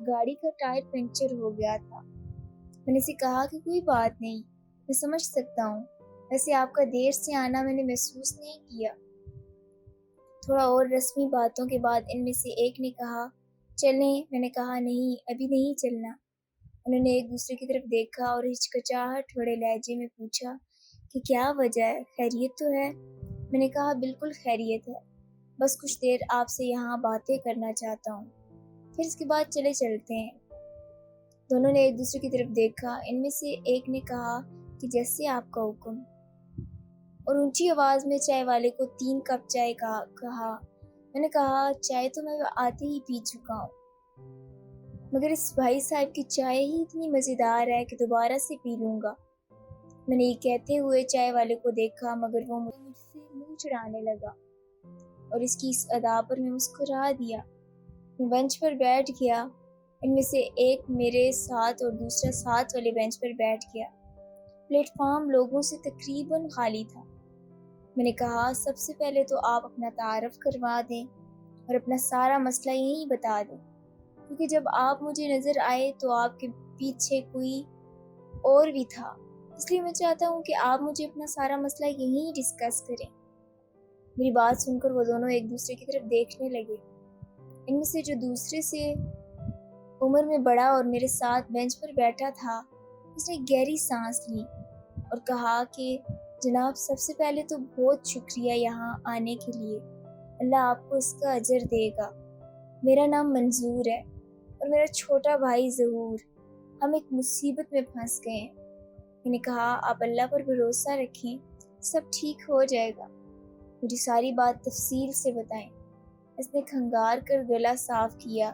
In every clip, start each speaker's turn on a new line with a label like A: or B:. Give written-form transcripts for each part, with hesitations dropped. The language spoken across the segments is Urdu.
A: گاڑی کا ٹائر پنکچر ہو گیا تھا۔ میں نے اسے کہا کہ کوئی بات نہیں، میں سمجھ سکتا ہوں، ویسے آپ کا دیر سے آنا میں نے محسوس نہیں کیا۔ تھوڑا اور رسمی باتوں کے بعد ان میں سے ایک نے کہا چلیں، میں نے کہا نہیں، ابھی نہیں چلنا۔ انہوں نے ایک دوسرے کی طرف دیکھا اور ہچکچاہٹ بھرے لہجے میں پوچھا کہ کیا وجہ ہے، خیریت تو ہے؟ میں نے کہا بالکل خیریت ہے، بس کچھ دیر آپ سے یہاں باتیں کرنا چاہتا ہوں، پھر اس کے بعد چلے چلتے ہیں۔ دونوں نے ایک دوسرے کی طرف دیکھا۔ ان میں سے ایک نے کہا کہ جیسے آپ کا حکم، اور اونچی آواز میں چائے والے کو 3 کپ چائے کہا۔ میں نے کہا چائے تو میں آتے ہی پی چکا ہوں، مگر اس بھائی صاحب کی چائے ہی اتنی مزیدار ہے کہ دوبارہ سے پی لوں گا۔ میں نے یہ کہتے ہوئے چائے والے کو دیکھا، مگر وہ مجھ سے منہ چڑھانے لگا اور اس کی اس ادا پر میں مسکرا دیا۔ میں بینچ پر بیٹھ گیا۔ ان میں سے ایک میرے ساتھ اور دوسرا ساتھ والے بینچ پر بیٹھ گیا۔ پلیٹ فارم لوگوں سے تقریباً خالی تھا۔ میں نے کہا سب سے پہلے تو آپ اپنا تعارف کروا دیں اور اپنا سارا مسئلہ یہیں بتا دیں، کیونکہ جب آپ مجھے نظر آئے تو آپ کے پیچھے کوئی اور بھی تھا، اس لیے میں چاہتا ہوں کہ آپ مجھے اپنا سارا مسئلہ یہیں ڈسکس کریں۔ میری بات سن کر وہ دونوں ایک دوسرے کی طرف دیکھنے لگے۔ ان میں سے جو دوسرے سے عمر میں بڑا اور میرے ساتھ بینچ پر بیٹھا تھا، اس نے گہری سانس لی اور کہا کہ جناب سب سے پہلے تو بہت شکریہ یہاں آنے کے لیے، اللہ آپ کو اس کا اجر دے گا۔ میرا نام منظور ہے اور میرا چھوٹا بھائی ظہور، ہم ایک مصیبت میں پھنس گئے ہیں۔ میں نے کہا آپ اللہ پر بھروسہ رکھیں، سب ٹھیک ہو جائے گا، مجھے ساری بات تفصیل سے بتائیں۔ اس نے کھنگار کر گلا صاف کیا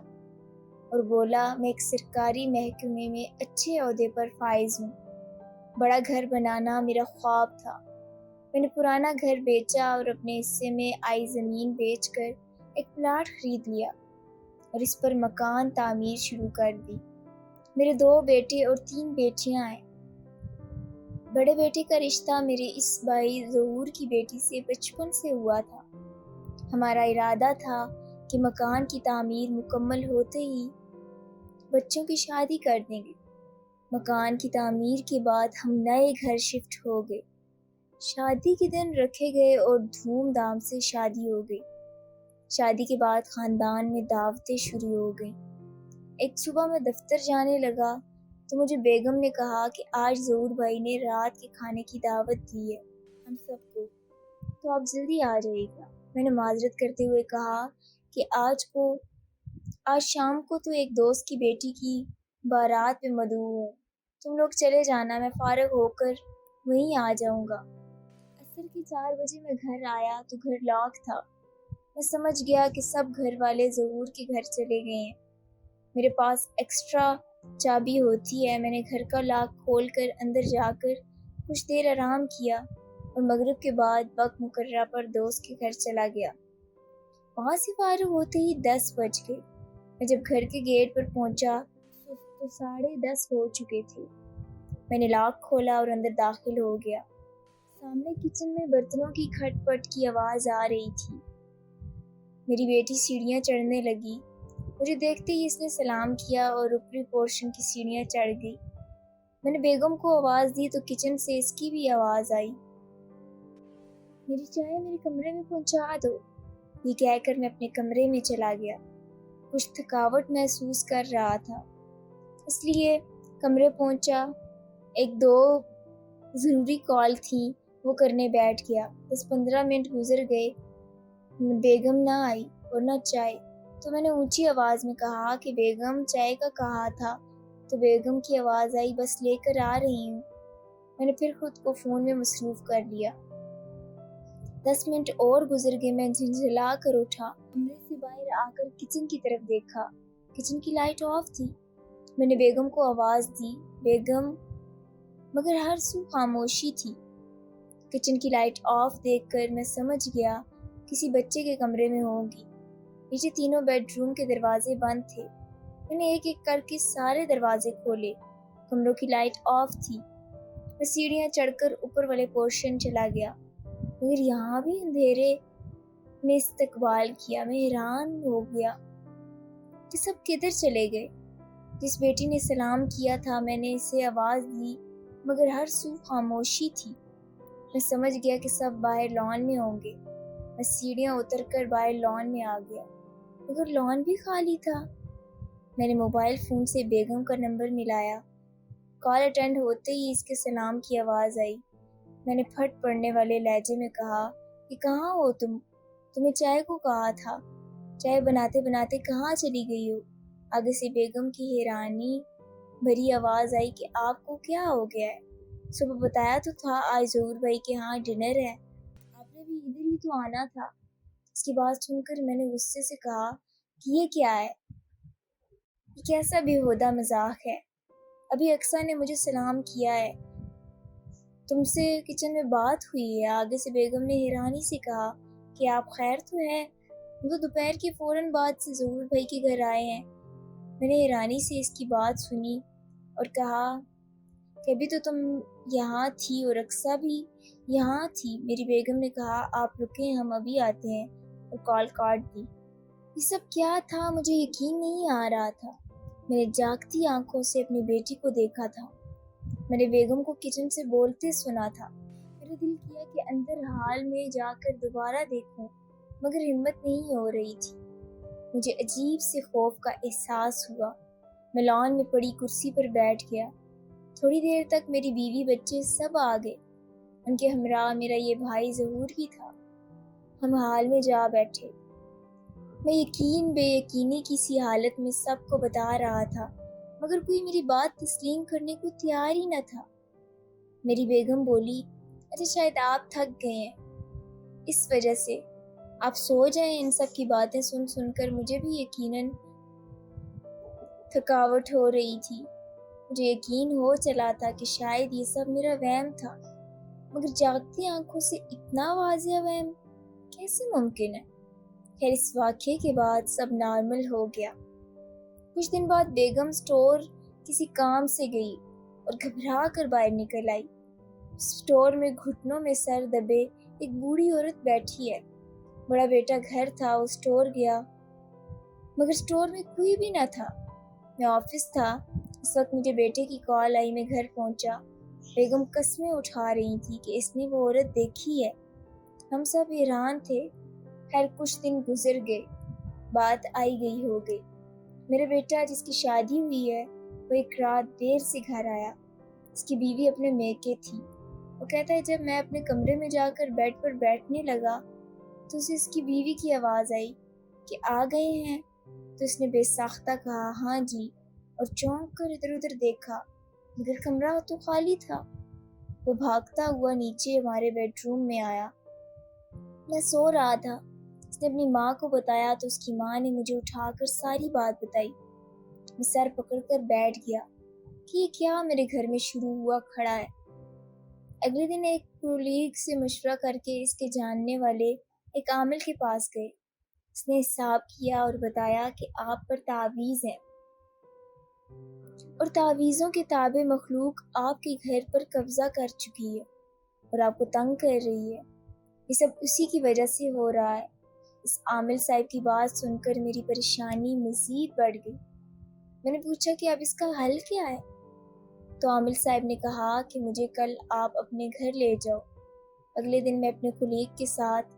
A: اور بولا میں ایک سرکاری محکمے میں اچھے عہدے پر فائز ہوں، بڑا گھر بنانا میرا خواب تھا، میں نے پرانا گھر بیچا اور اپنے حصے میں آئی زمین بیچ کر ایک پلاٹ خرید لیا اور اس پر مکان تعمیر شروع کر دی۔ میرے 2 بیٹے اور 3 بیٹیاں ہیں۔ بڑے بیٹے کا رشتہ میرے اس بھائی ظہور کی بیٹی سے بچپن سے ہوا تھا۔ ہمارا ارادہ تھا کہ مکان کی تعمیر مکمل ہوتے ہی بچوں کی شادی کر دیں گے۔ مکان کی تعمیر کے بعد ہم نئے گھر شفٹ ہو گئے۔ شادی کے دن رکھے گئے اور دھوم دھام سے شادی ہو گئی۔ شادی کے بعد خاندان میں دعوتیں شروع ہو گئیں۔ ایک صبح میں دفتر جانے لگا تو مجھے بیگم نے کہا کہ آج ظہور بھائی نے رات کے کھانے کی دعوت دی ہے ہم سب کو، تو آپ جلدی آ جائیے گا۔ میں نے معذرت کرتے ہوئے کہا کہ آج شام کو تو ایک دوست کی بیٹی کی بارات میں مدعو ہوں، تم لوگ چلے جانا، میں فارغ ہو کر وہیں آ جاؤں گا۔ عصر کے 4 بجے میں گھر آیا تو گھر لاک تھا۔ میں سمجھ گیا کہ سب گھر والے ظہور کے گھر چلے گئے ہیں۔ میرے پاس ایکسٹرا چابی ہوتی ہے۔ میں نے گھر کا لاک کھول کر اندر جا کر کچھ دیر آرام کیا اور مغرب کے بعد وقت مقررہ پر دوست کے گھر چلا گیا۔ وہاں سے فارغ ہوتے ہی 10 بج گئے۔ میں جب گھر کے گیٹ پر پہنچا تو 10:30 ہو چکے تھے۔ میں نے لاک کھولا اور اندر داخل ہو گیا۔ سامنے کچن میں برتنوں کی کھٹ پٹ کی آواز آ رہی تھی۔ میری بیٹی سیڑھیاں چڑھنے لگی، مجھے دیکھتے ہی اس نے سلام کیا اور اوپری پورشن کی سیڑھیاں چڑھ گئی۔ میں نے بیگم کو آواز دی تو کچن سے اس کی بھی آواز آئی، میری چائے میرے کمرے میں پہنچا دو۔ یہ کہہ کر میں اپنے کمرے میں چلا گیا۔ کچھ تھکاوٹ محسوس کر رہا تھا، اس لیے کمرے پہنچا، 1-2 ضروری کال تھیں وہ کرنے بیٹھ گیا۔ 10-15 منٹ گزر گئے، بیگم نہ آئی اور نہ چائے، تو میں نے اونچی آواز میں کہا کہ بیگم چائے کا کہا تھا، تو بیگم کی آواز آئی بس لے کر آ رہی ہوں۔ میں نے پھر خود کو فون میں مصروف کر لیا۔ 10 منٹ اور گزر گئے، میں جھنجھلا کر اٹھا، کمرے سے باہر آ کر کچن کی طرف دیکھا، کچن کی لائٹ آف تھی۔ میں نے بیگم کو آواز دی، بیگم، مگر ہر سو خاموشی تھی۔ کچن کی لائٹ آف دیکھ کر میں سمجھ گیا کسی بچے کے کمرے میں ہوگی۔ نیچے تینوں بیڈ روم کے دروازے بند تھے۔ میں نے ایک ایک کر کے سارے دروازے کھولے، کمروں کی لائٹ آف تھی۔ میں سیڑھیاں چڑھ کر اوپر والے پورشن چلا گیا، مگر یہاں بھی اندھیرے نے استقبال کیا۔ میں حیران ہو گیا کہ سب کدھر چلے گئے۔ جس بیٹی نے سلام کیا تھا میں نے اسے آواز دی، مگر ہر سو خاموشی تھی۔ میں سمجھ گیا کہ سب باہر لان میں ہوں گے۔ میں سیڑھیاں اتر کر باہر لان میں آ گیا، مگر لان بھی خالی تھا۔ میں نے موبائل فون سے بیگم کا نمبر ملایا۔ کال اٹینڈ ہوتے ہی اس کے سلام کی آواز آئی۔ میں نے پھٹ پڑنے والے لہجے میں کہا کہ کہاں ہو تم؟ تمہیں چائے کو کہا تھا، چائے بناتے بناتے کہاں چلی گئی ہو؟ آگے سے بیگم کی حیرانی بھری آواز آئی کہ آپ کو کیا ہو گیا ہے؟ صبح بتایا تو تھا آج ظہور بھائی کے ہاں ڈنر ہے، آپ نے بھی ادھر ہی تو آنا تھا۔ اس کی بات سن کر میں نے غصے سے کہا کہ یہ کیا ہے؟ یہ کیسا بےہودہ مذاق ہے؟ ابھی اقصیٰ نے مجھے سلام کیا ہے، تم سے کچن میں بات ہوئی ہے۔ آگے سے بیگم نے حیرانی سے کہا کہ آپ خیر تو ہے؟ ہم تو دوپہر کے فوراً بعد سے ظہور بھائی کے گھر آئے ہیں۔ میں نے حیرانی سے اس کی بات سنی اور کہا کہ ابھی تو تم یہاں تھی اور اقصیٰ بھی یہاں تھی۔ میری بیگم نے کہا آپ رکیں، ہم ابھی آتے ہیں، اور کال کاٹ دی۔ یہ سب کیا تھا؟ مجھے یقین نہیں آ رہا تھا۔ میں نے جاگتی آنکھوں سے اپنی بیٹی کو دیکھا تھا۔ میں نے بیگم کو کچن سے بولتے سنا تھا۔ میرا دل کیا کہ اندر حال میں جا کر دوبارہ دیکھوں، مگر ہمت نہیں ہو رہی تھی۔ مجھے عجیب سے خوف کا احساس ہوا۔ میں لان میں پڑی کرسی پر بیٹھ گیا۔ تھوڑی دیر تک میری بیوی بچے سب آ گئے۔ ان کے ہمراہ میرا یہ بھائی ظہور بھی تھا۔ ہم حال میں جا بیٹھے۔ میں یقین بے یقینی کی سی حالت میں سب کو بتا رہا تھا، مگر کوئی میری بات تسلیم کرنے کو تیار ہی نہ تھا۔ میری بیگم بولی، اچھا شاید آپ تھک گئے ہیں، اس وجہ سے آپ سو جائیں۔ ان سب کی باتیں سن سن کر مجھے بھی یقیناً تھکاوٹ ہو رہی تھی۔ مجھے یقین ہو چلا تھا کہ شاید یہ سب میرا وہم تھا، مگر جاگتی آنکھوں سے اتنا واضح وہم کیسے ممکن ہے؟ خیر اس واقعے کے بعد سب نارمل ہو گیا۔ کچھ دن بعد بیگم سٹور کسی کام سے گئی اور گھبرا کر باہر نکل آئی۔ سٹور میں گھٹنوں میں سر دبے ایک بوڑھی عورت بیٹھی ہے۔ بڑا بیٹا گھر تھا، وہ سٹور گیا، مگر سٹور میں کوئی بھی نہ تھا۔ میں آفس تھا۔ اس وقت مجھے بیٹے کی کال آئی۔ میں گھر پہنچا۔ بیگم قسمیں اٹھا رہی تھی کہ اس نے وہ عورت دیکھی ہے۔ ہم سب حیران تھے۔ خیر کچھ دن گزر گئے، بات آئی گئی ہو گئی۔ میرا بیٹا جس کی شادی ہوئی ہے وہ ایک رات دیر سے گھر آیا۔ اس کی بیوی اپنے میکے تھی۔ وہ کہتا ہے جب میں اپنے کمرے میں جا کر بیڈ پر بیٹھنے لگا تو اسے اس کی بیوی کی آواز آئی کہ آ گئے ہیں؟ تو اس نے بے ساختہ کہا ہاں جی، اور چونک کر ادھر ادھر دیکھا، مگر کمرہ تو خالی تھا۔ وہ بھاگتا ہوا نیچے ہمارے بیڈ روم میں آیا۔ میں سو رہا تھا۔ اس نے اپنی ماں کو بتایا تو اس کی ماں نے مجھے اٹھا کر ساری بات بتائی۔ میں سر پکڑ کر بیٹھ گیا کہ یہ کیا میرے گھر میں شروع ہوا کھڑا ہے۔ اگلے دن ایک کولیگ سے مشورہ کر کے اس کے جاننے والے ایک عامل کے پاس گئے۔ اس نے حساب کیا اور بتایا کہ آپ پر تعویذ ہے اور تعویذوں کے تابع مخلوق آپ کے گھر پر قبضہ کر چکی ہے اور آپ کو تنگ کر رہی ہے۔ یہ سب اسی کی وجہ سے ہو رہا ہے۔ اس عامل صاحب کی بات سن کر میری پریشانی مزید بڑھ گئی۔ میں نے پوچھا کہ اب اس کا حل کیا ہے؟ تو عامل صاحب نے کہا کہ مجھے کل آپ اپنے گھر لے جاؤ۔ اگلے دن میں اپنے کولیگ کے ساتھ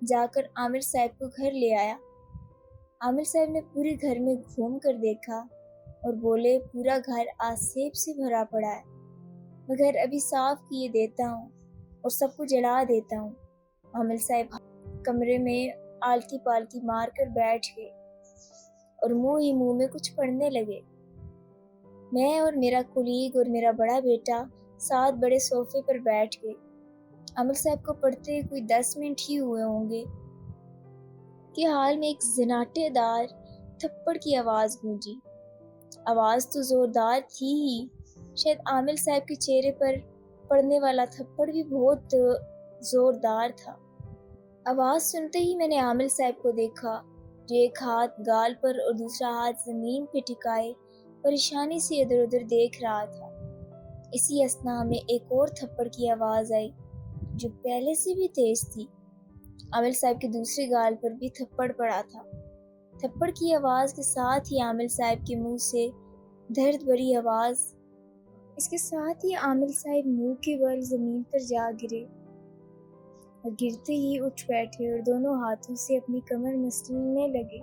A: جا کر عامل صاحب کو گھر لے آیا۔ عامل صاحب نے پورے گھر میں گھوم کر دیکھا اور بولے پورا گھر آسیب سے بھرا پڑا ہے، میں گھر ابھی صاف کیے دیتا ہوں اور سب کو جلا دیتا ہوں۔ عامل صاحب کمرے میں آلتی پالتی مار کر بیٹھ گئے اور منہ ہی منہ میں کچھ پڑھنے لگے۔ میں اور میرا کولیگ اور میرا بڑا بیٹا ساتھ بڑے صوفے پر بیٹھ گئے۔ عامل صاحب کو پڑھتے کوئی 10 منٹ ہی ہوئے ہوں گے کہ حال میں ایک زناٹے دار تھپڑ کی آواز گونجی۔ آواز تو زوردار تھی ہی، شاید عامل صاحب کے چہرے پر پڑنے والا تھپڑ بھی بہت زوردار تھا۔ آواز سنتے ہی میں نے عامل صاحب کو دیکھا جو ایک ہاتھ گال پر اور دوسرا ہاتھ زمین پہ ٹکائے پریشانی سے ادھر ادھر دیکھ رہا تھا۔ اسی اثنا میں ایک اور تھپڑ کی آواز آئی جو پہلے سے بھی تیز تھی۔ عامل صاحب کے دوسرے گال پر بھی تھپڑ پڑا تھا۔ تھپڑ کی آواز کے ساتھ ہی عامل صاحب کے منہ سے درد بری آواز، اس کے ساتھ ہی عامل صاحب منہ کے بل زمین پر جا گرے اور گرتے ہی اٹھ بیٹھے اور دونوں ہاتھوں سے اپنی کمر مسلنے لگے۔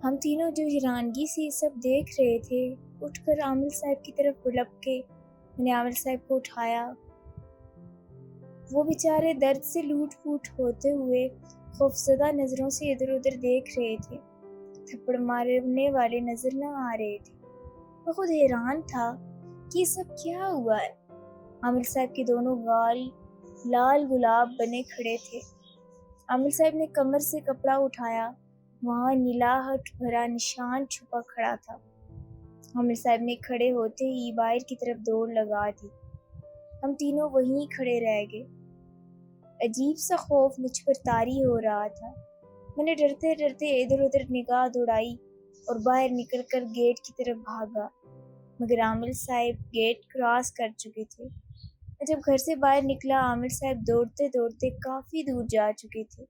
A: ہم تینوں جو حیرانگی سے یہ سب دیکھ رہے تھے اٹھ کر عامل صاحب کی طرف لپکے۔ میں نے عامل صاحب کو اٹھایا۔ وہ بیچارے درد سے لوٹ پوٹ ہوتے ہوئے خوفزدہ نظروں سے ادھر ادھر دیکھ رہے تھے، تھپڑ مارنے والے نظر نہ آ رہے تھے۔ میں خود حیران تھا کہ یہ سب کیا ہوا ہے۔ عامل صاحب کے دونوں گال لال گلاب بنے کھڑے تھے۔ عامل صاحب نے کمر سے کپڑا اٹھایا، وہاں نیلاہٹ بھرا نشان چھپا کھڑا تھا۔ عامل صاحب نے کھڑے ہوتے ہی باہر کی طرف دوڑ لگا دی۔ ہم تینوں وہیں کھڑے رہ گئے۔ عجیب سا خوف مجھ پر طاری ہو رہا تھا۔ میں نے ڈرتے ڈرتے ادھر ادھر نگاہ دوڑائی اور باہر نکل کر گیٹ کی طرف بھاگا، مگر عامل صاحب گیٹ کراس کر چکے تھے۔ میں جب گھر سے باہر نکلا عامل صاحب دوڑتے دوڑتے کافی دور جا چکے تھے۔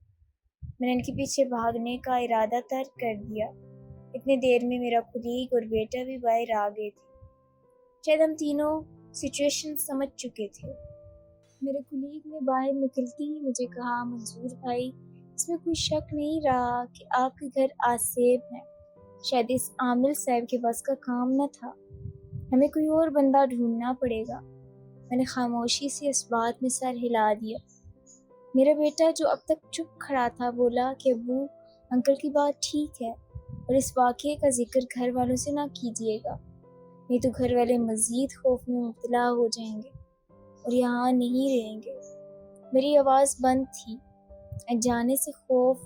A: میں نے ان کے پیچھے بھاگنے کا ارادہ ترک کر دیا۔ اتنے دیر میں میرا کلیگ اور بیٹا بھی باہر آ گئے تھے۔ شاید ہم تینوں سچویشن سمجھ چکے تھے۔ میرے کلیگ نے باہر نکلتے ہی مجھے کہا، منظور بھائی، اس میں کوئی شک نہیں رہا کہ آپ کے گھر آصف ہیں۔ شاید اس عامل صاحب کے بس کا کام نہ تھا، ہمیں کوئی اور بندہ ڈھونڈنا پڑے گا۔ میں نے خاموشی سے اس بات میں سر ہلا دیا۔ میرا بیٹا جو اب تک چپ کھڑا تھا بولا کہ ابو، انکل کی بات ٹھیک ہے اور اس واقعے کا ذکر گھر والوں سے نہ کیجیے گا، نہیں تو گھر والے مزید خوف میں مبتلا ہو جائیں گے اور یہاں نہیں رہیں گے۔ میری آواز بند تھی، انجانے سے خوف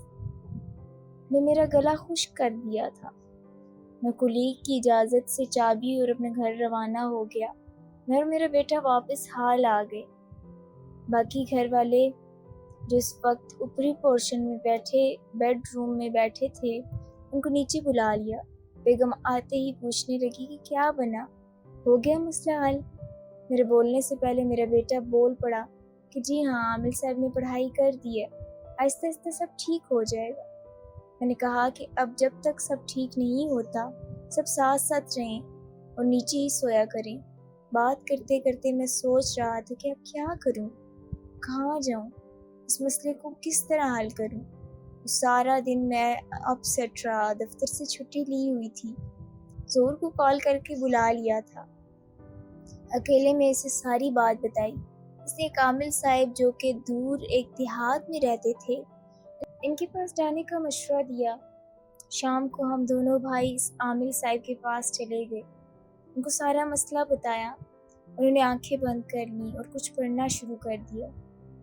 A: نے میرا گلا خشک کر دیا تھا۔ میں کلیگ کی اجازت سے چابی اور اپنے گھر روانہ ہو گیا۔ میں اور میرا بیٹا واپس ہال آ گئے۔ باقی گھر والے جو اس وقت اوپری پورشن میں بیٹھے بیڈ روم میں بیٹھے تھے ان کو نیچے بلا لیا۔ بیگم آتے ہی پوچھنے لگی کہ کیا بنا، ہو گیا مسئلہ حل؟ میرے بولنے سے پہلے میرا بیٹا بول پڑا کہ جی ہاں، عامل صاحب نے پڑھائی کر دی ہے، آہستہ آہستہ سب ٹھیک ہو جائے گا۔ میں نے کہا کہ اب جب تک سب ٹھیک نہیں ہوتا سب ساتھ ساتھ رہیں اور نیچے ہی سویا کریں۔ بات کرتے کرتے میں سوچ رہا تھا کہ اب کیا کروں، کہاں جاؤں، اس مسئلے کو کس طرح حل کروں۔ سارا دن میں اپ سیٹ رہا، دفتر سے چھٹی لی ہوئی تھی، زور کو کال کر کے بلا لیا تھا۔ اکیلے میں اسے ساری بات بتائی۔ اس نے عامل صاحب جو کہ دور ایک دیہات میں رہتے تھے ان کے پاس جانے کا مشورہ دیا۔ شام کو ہم دونوں بھائی اس عامل صاحب کے پاس چلے گئے، ان کو سارا مسئلہ بتایا۔ انہوں نے آنکھیں بند کر لیں اور کچھ پڑھنا شروع کر دیا۔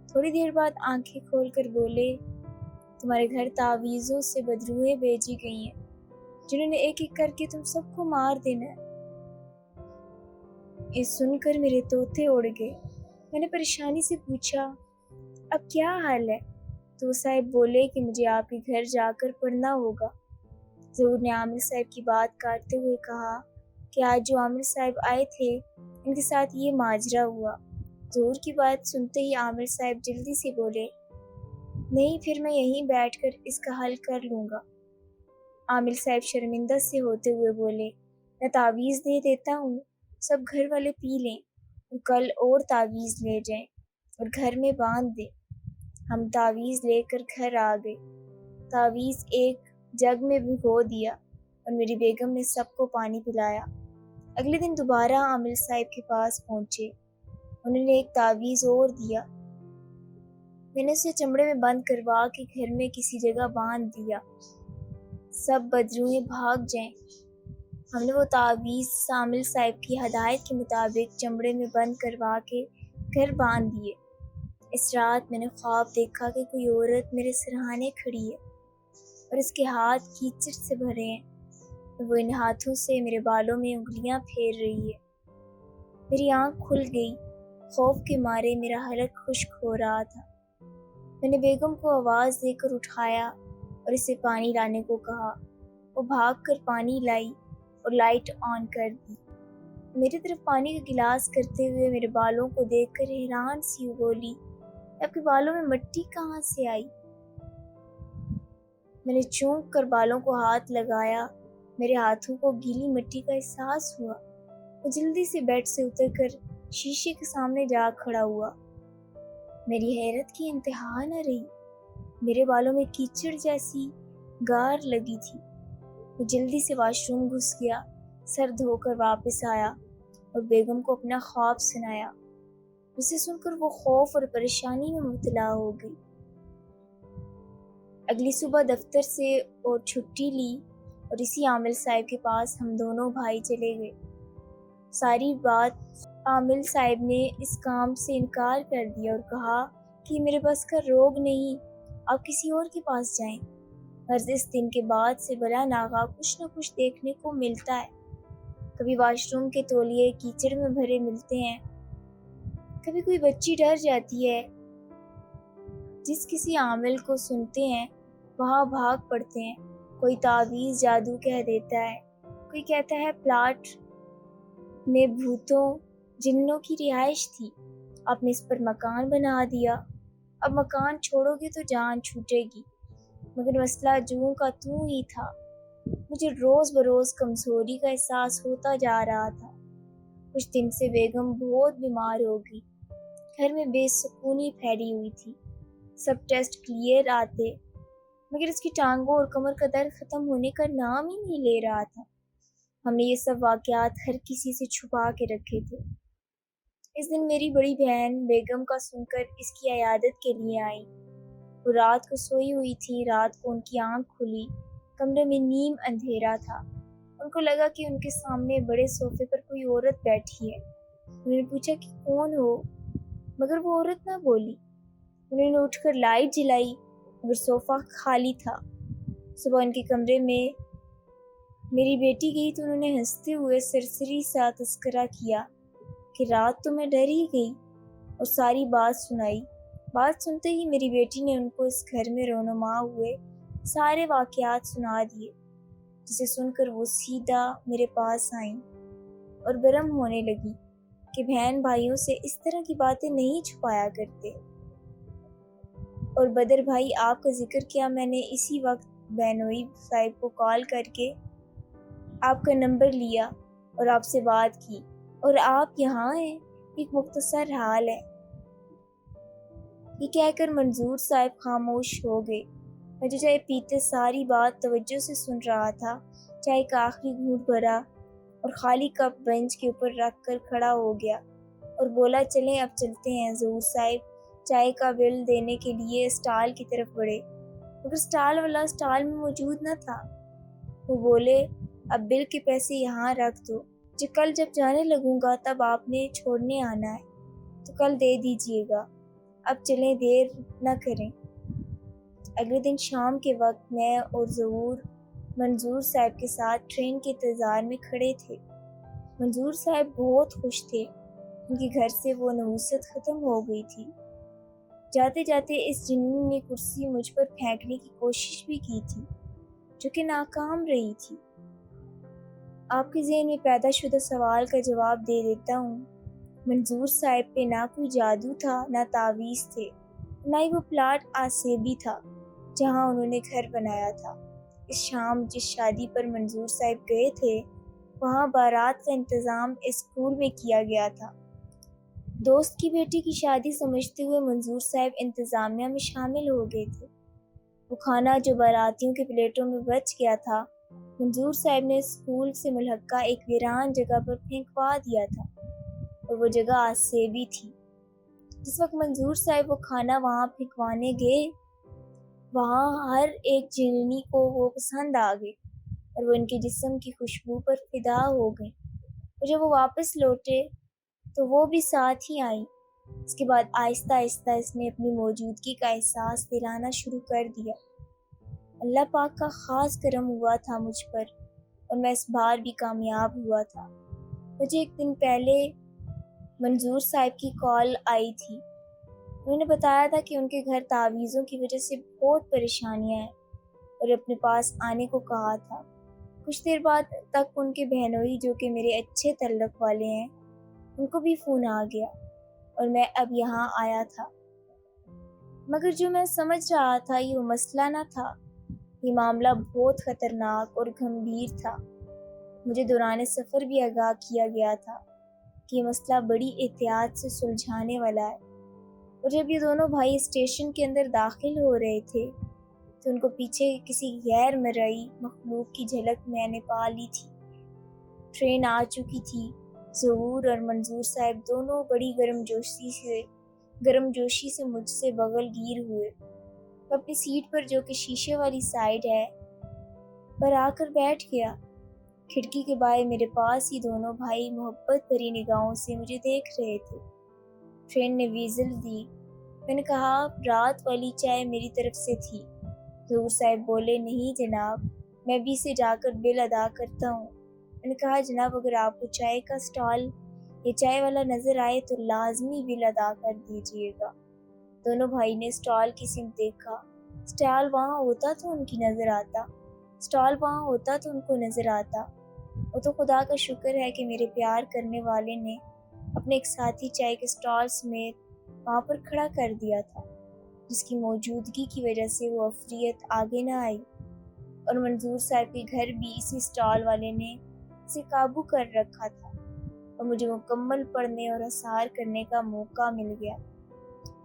A: تھوڑی دیر بعد آنکھیں کھول کر بولے، تمہارے گھر تعویذوں سے بدروحیں بھیجی گئی ہیں جنہوں نے ایک ایک کر کے تم سب کو مار دینا ہے۔ یہ سن کر میرے طوطے اڑ گئے۔ میں نے پریشانی سے پوچھا، اب کیا حال ہے؟ تو وہ صاحب بولے کہ مجھے آپ کے گھر جا کر پڑھنا ہوگا۔ ظہور نے عامل صاحب کی بات کاٹتے ہوئے کہا کہ آج جو عامل صاحب آئے تھے ان کے ساتھ یہ ماجرا ہوا۔ ظہور کی بات سنتے ہی عامل صاحب جلدی سے بولے، نہیں پھر میں یہیں بیٹھ کر اس کا حل کر لوں گا۔ عامل صاحب شرمندہ سے ہوتے ہوئے بولے، میں تعویذ دے دیتا ہوں، سب گھر والے پی لیں اور کل اور تعویذ لے جائیں اور گھر میں باندھ دیں۔ ہم تعویذ لے کر گھر آ گئے۔ تعویذ ایک جگ میں بھگو دیا اور میری بیگم نے سب کو پانی پلایا۔ اگلے دن دوبارہ عامل صاحب کے پاس پہنچے، انہوں نے ایک تعویذ اور دیا۔ میں نے اسے چمڑے میں بند کروا کے گھر میں کسی جگہ باندھ دیا، سب بدروحیں بھاگ جائیں۔ ہم نے وہ تعویذ عامل صاحب کی ہدایت کے مطابق چمڑے میں بند کروا کے گھر باندھ دیے۔ اس رات میں نے خواب دیکھا کہ کوئی عورت میرے سرہانے کھڑی ہے اور اس کے ہاتھ کیچڑ سے بھرے ہیں اور وہ ان ہاتھوں سے میرے بالوں میں انگلیاں پھیر رہی ہے۔ میری آنکھ کھل گئی، خوف کے مارے میرا حلق خشک ہو رہا تھا۔ میں نے بیگم کو آواز دے کر اٹھایا اور اسے پانی لانے کو کہا۔ وہ بھاگ کر پانی لائی اور لائٹ آن کر دی۔ میری طرف پانی کا گلاس کرتے ہوئے میرے بالوں کو دیکھ کر حیران سی بولی، آپ کے بالوں میں مٹی کہاں سے آئی؟ میں نے چونک کر بالوں کو ہاتھ لگایا میرے ہاتھوں کو گیلی مٹی کا احساس ہوا۔ وہ جلدی سے بیڈ سے اتر کر شیشے کے سامنے جا کھڑا ہوا۔ میری حیرت کی انتہا نہ رہی۔ میرے بالوں میں کیچڑ جیسی گار لگی تھی۔ وہ جلدی سے واش روم گھس گیا، سر دھو کر واپس آیا اور بیگم کو اپنا خواب سنایا، جسے سن کر وہ خوف اور پریشانی میں مبتلا ہو گئی۔ اگلی صبح دفتر سے اور چھٹی لی اور اسی عامل صاحب کے پاس ہم دونوں بھائی چلے گئے۔ ساری بات عامل صاحب نے اس کام سے انکار کر دیا اور کہا کہ میرے بس کا روگ نہیں، آپ کسی اور کے پاس جائیں۔ غرض اس دن کے بعد سے بلا ناغہ کچھ نہ کچھ دیکھنے کو ملتا ہے۔ کبھی واش روم کے تولیے کیچڑ میں بھرے ملتے ہیں، کبھی کوئی بچی ڈر جاتی ہے، جس کسی عامل کو سنتے ہیں وہاں بھاگ پڑتے ہیں، کوئی تعویذ جادو کہہ دیتا ہے، کوئی کہتا ہے پلاٹ میں بھوتوں جنوں کی رہائش تھی، آپ نے اس پر مکان بنا دیا، اب مکان چھوڑو گے تو جان چھوٹے گی۔ مگر مسئلہ جوں کا توں ہی تھا۔ مجھے روز بروز کمزوری کا احساس ہوتا جا رہا تھا۔ کچھ دن سے بیگم بہت بیمار ہو گئی، گھر میں بے سکونی پھیلی ہوئی تھی۔ سب ٹیسٹ کلیئر آتے، مگر اس کی ٹانگوں اور کمر کا درد ختم ہونے کا نام ہی نہیں لے رہا تھا۔ ہم نے یہ سب واقعات ہر کسی سے چھپا کے رکھے تھے۔ اس دن میری بڑی بہن بیگم کا سن کر اس کی عیادت کے لیے آئی۔ وہ رات کو سوئی ہوئی تھی۔ رات کو ان کی آنکھ کھلی، کمرے میں نیم اندھیرا تھا۔ ان کو لگا کہ ان کے سامنے بڑے صوفے پر کوئی عورت بیٹھی ہے۔ انہوں نے پوچھا کہ کون ہو، مگر وہ عورت نہ بولی۔ انہوں نے اٹھ کر لائٹ جلائی، مگر صوفہ خالی تھا۔ صبح ان کے کمرے میں میری بیٹی گئی تو انہوں نے ہنستے ہوئے سرسری سا تذکرہ کیا کہ رات تو میں ڈر ہی گئی، اور ساری بات سنائی۔ بات سنتے ہی میری بیٹی نے ان کو اس گھر میں رونما ہوئے سارے واقعات سنا دیے، جسے سن کر وہ سیدھا میرے پاس آئیں اور برہم ہونے لگی کہ بہن بھائیوں سے اس طرح کی باتیں نہیں چھپایا کرتے۔ اور بدر بھائی، آپ کا ذکر کیا، میں نے اسی وقت بینوئی صاحب کو کال کر کے آپ کا نمبر لیا اور آپ سے بات کی، اور آپ یہاں ہیں، ایک مختصر حال ہے۔ یہ کہہ کر منظور صاحب خاموش ہو گئے۔ میں جو چائے پیتے ساری بات توجہ سے سن رہا تھا، چائے کا آخری گھونٹ بھرا اور خالی کپ بینچ کے اوپر رکھ کر کھڑا ہو گیا اور بولا، چلیں اب چلتے ہیں۔ ظہور صاحب چائے کا بل دینے کے لیے اسٹال کی طرف بڑھے، مگر اسٹال والا اسٹال میں موجود نہ تھا۔ وہ بولے، اب بل کے پیسے یہاں رکھ دو، کل جب جانے لگوں گا تب آپ نے چھوڑنے آنا ہے تو کل دے دیجیے گا۔ اب چلیں، دیر نہ کریں۔ اگلے دن شام کے وقت میں اور ظہور منظور صاحب کے ساتھ ٹرین کے انتظار میں کھڑے تھے۔ منظور صاحب بہت خوش تھے، ان کے گھر سے وہ نحوست ختم ہو گئی تھی۔ جاتے جاتے اس جنون نے کرسی مجھ پر پھینکنے کی کوشش بھی کی تھی، جو کہ ناکام رہی تھی۔ آپ کے ذہن میں پیدا شدہ سوال کا جواب دے دیتا ہوں۔ منظور صاحب پہ نہ کوئی جادو تھا، نہ تعویذ تھے، نہ ہی وہ پلاٹ آسیبی تھا جہاں انہوں نے گھر بنایا تھا۔ اس شام جس شادی پر منظور صاحب گئے تھے، وہاں بارات کا انتظام اسکول میں کیا گیا تھا۔ دوست کی بیٹی کی شادی سمجھتے ہوئے منظور صاحب انتظامیہ میں شامل ہو گئے تھے۔ وہ کھانا جو باراتیوں کے پلیٹوں میں بچ گیا تھا، منظور صاحب نے اسکول سے ملحقہ ایک ویران جگہ پر پھینکوا دیا تھا، اور وہ جگہ آسیبی تھی۔ جس وقت منظور صاحب وہ کھانا وہاں پھینکوانے گئے، وہاں ہر ایک جننی کو وہ پسند آ گئی اور وہ ان کے جسم کی خوشبو پر فدا ہو گئی، اور جب وہ واپس لوٹے تو وہ بھی ساتھ ہی آئیں۔ اس کے بعد آہستہ آہستہ اس نے اپنی موجودگی کا احساس دلانا شروع کر دیا۔ اللہ پاک کا خاص کرم ہوا تھا مجھ پر، اور میں اس بار بھی کامیاب ہوا تھا۔ مجھے ایک دن پہلے منظور صاحب کی کال آئی تھی۔ انہوں نے بتایا تھا کہ ان کے گھر تعویذوں کی وجہ سے بہت پریشانیاں ہیں، اور اپنے پاس آنے کو کہا تھا۔ کچھ دیر بعد تک ان کے بہنوئی، جو کہ میرے اچھے تعلق والے ہیں، ان کو بھی فون آ گیا اور میں اب یہاں آیا تھا۔ مگر جو میں سمجھ رہا تھا یہ وہ مسئلہ نہ تھا۔ یہ معاملہ بہت خطرناک اور گھمبیر تھا۔ مجھے دوران سفر بھی آگاہ کیا گیا تھا کہ یہ مسئلہ بڑی احتیاط سے سلجھانے والا ہے۔ اور جب یہ دونوں بھائی اسٹیشن کے اندر داخل ہو رہے تھے تو ان کو پیچھے کسی غیر مرئی مخلوق کی جھلک میں نے پا لی تھی۔ ٹرین آ چکی تھی۔ ظہور اور منظور صاحب دونوں بڑی گرم جوشی سے مجھ سے بغل گیر ہوئے۔ وہ اپنی سیٹ پر، جو کہ شیشے والی سائیڈ ہے، پر آ کر بیٹھ گیا۔ کھڑکی کے بائیں میرے پاس ہی دونوں بھائی محبت بھری نگاہوں سے مجھے دیکھ رہے تھے۔ ٹرین نے ویزل دی۔ میں نے کہا، رات والی چائے میری طرف سے تھی۔ ظہور صاحب بولے، نہیں جناب، میں بھی سے جا کر بل ادا کرتا ہوں۔ میں نے کہا، جناب اگر آپ کو چائے کا سٹال یا چائے والا نظر آئے تو لازمی بل ادا کر دیجیے گا۔ دونوں بھائی نے سٹال کی سمت دیکھا۔ سٹال وہاں ہوتا تو ان کو نظر آتا۔ وہ تو خدا کا شکر ہے کہ میرے پیار کرنے والے نے اپنے ایک ساتھی چائے کے سٹال سمیت وہاں پر کھڑا کر دیا تھا، جس کی موجودگی کی وجہ سے وہ افریت آگے نہ آئی، اور منظور صاحب کے گھر بھی اسی سٹال والے نے اسے قابو کر رکھا تھا، اور مجھے مکمل پڑھنے اور اثار کرنے کا موقع مل گیا۔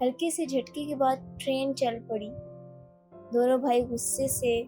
A: ہلکے سے جھٹکے کے بعد ٹرین چل پڑی۔ دونوں بھائی غصے سے